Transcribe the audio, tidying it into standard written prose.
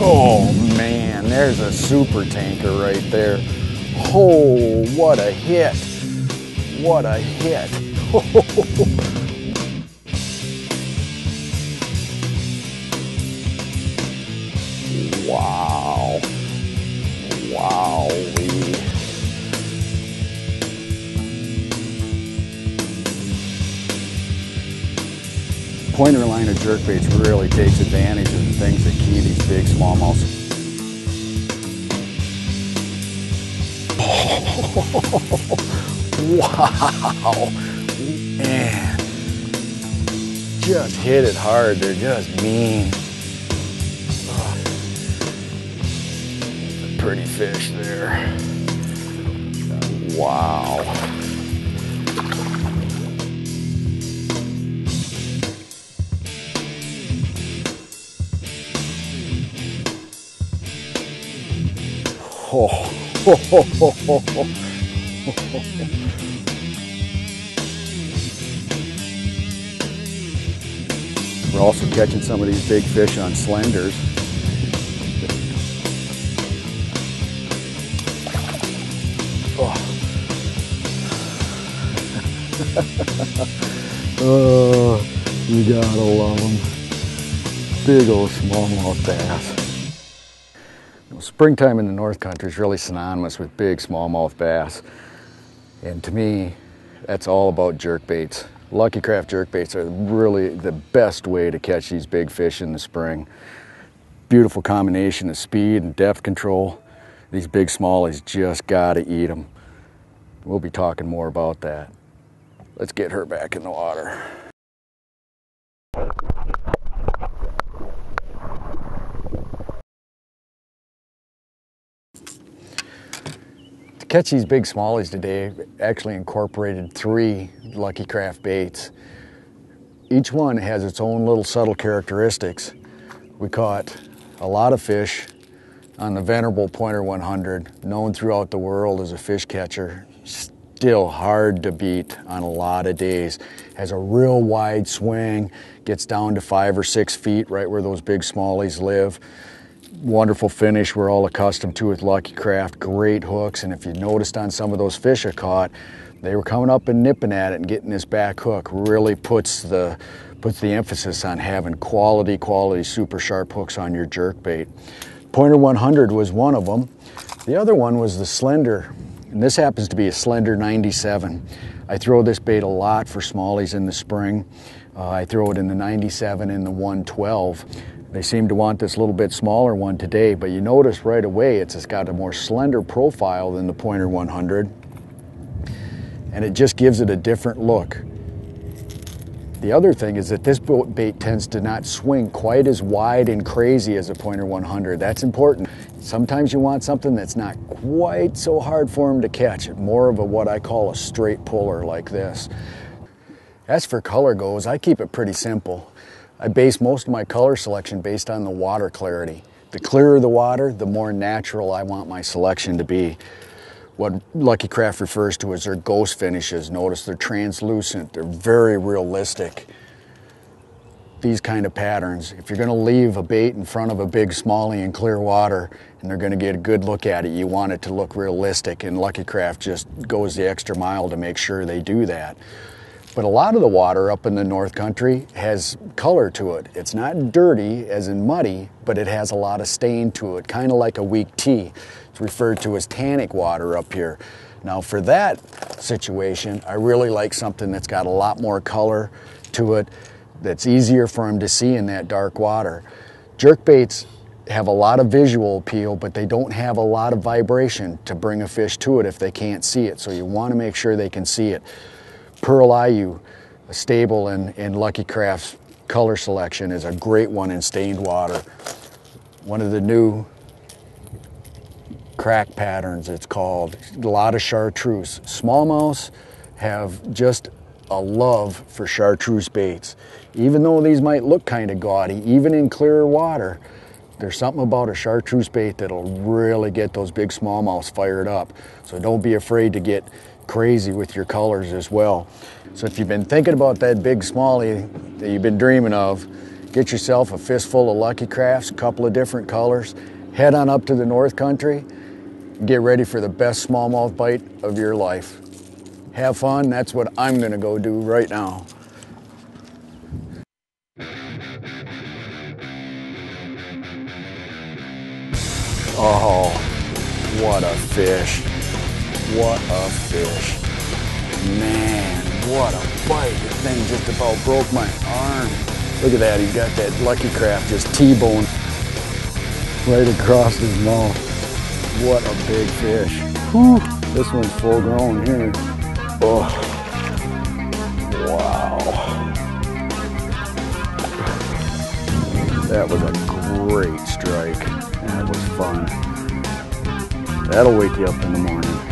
Oh man, there's a super tanker right there. Oh, what a hit. What a hit. Wow. Wowee. Pointer liner jerkbaits really takes advantage of the things that key these big smallmouths. Wow, man, just hit it hard. They're just mean. Pretty fish there. Wow. Oh. We're also catching some of these big fish on slenders. Oh, oh, you gotta love them. Big old smallmouth bass. Springtime in the North Country is really synonymous with big smallmouth bass. And to me, that's all about jerkbaits. Lucky Craft jerkbaits are really the best way to catch these big fish in the spring. Beautiful combination of speed and depth control. These big smallies just gotta eat them. We'll be talking more about that. Let's get her back in the water. To catch these big smallies today, I've actually incorporated 3 Lucky Craft baits. Each one has its own little subtle characteristics. We caught a lot of fish on the venerable Pointer 100, known throughout the world as a fish catcher. Still hard to beat on a lot of days. Has a real wide swing, gets down to 5 or 6 feet, right where those big smallies live. Wonderful finish we're all accustomed to with Lucky Craft. Great hooks, and if you noticed on some of those fish I caught, they were coming up and nipping at it and getting this back hook. Really puts the emphasis on having quality super sharp hooks on your jerkbait. Pointer 100 was one of them. The other one was the slender, and this happens to be a slender 97. I throw this bait a lot for smallies in the spring. I throw it in the 97 and the 112. They seem to want this little bit smaller one today, but you notice right away it's got a more slender profile than the Pointer 100, and it just gives it a different look. The other thing is that this bait tends to not swing quite as wide and crazy as a Pointer 100. That's important. Sometimes you want something that's not quite so hard for them to catch. More of a what I call a straight puller like this. As for color goes, I keep it pretty simple. I base most of my color selection based on the water clarity. The clearer the water, the more natural I want my selection to be. What Lucky Craft refers to as their ghost finishes. Notice they're translucent, they're very realistic. These kind of patterns, if you're gonna leave a bait in front of a big smallie in clear water and they're gonna get a good look at it, you want it to look realistic, and Lucky Craft just goes the extra mile to make sure they do that. But a lot of the water up in the North Country has color to it. It's not dirty, as in muddy, but it has a lot of stain to it, kind of like a weak tea. It's referred to as tannic water up here. Now for that situation, I really like something that's got a lot more color to it, that's easier for them to see in that dark water. Jerkbaits have a lot of visual appeal, but they don't have a lot of vibration to bring a fish to it if they can't see it, so you want to make sure they can see it. Pearl IU, a staple in Lucky Craft's color selection, is a great one in stained water. One of the new crack patterns, it's called. A lot of chartreuse. Smallmouths have just a love for chartreuse baits. Even though these might look kind of gaudy, even in clearer water, there's something about a chartreuse bait that'll really get those big smallmouths fired up. So don't be afraid to get crazy with your colors as well. So if you've been thinking about that big smallie that you've been dreaming of, Get yourself a fistful of Lucky Crafts, a couple of different colors. Head on up to the North Country. Get ready for the best smallmouth bite of your life. Have fun, that's what I'm gonna go do right now. Oh, what a fish. What a fish. Man, what a bite. The thing just about broke my arm. Look at that, he's got that Lucky Craft just T-bone right across his mouth. What a big fish. Whew, this one's full grown here. Oh, wow. That was a great strike. That was fun. That'll wake you up in the morning.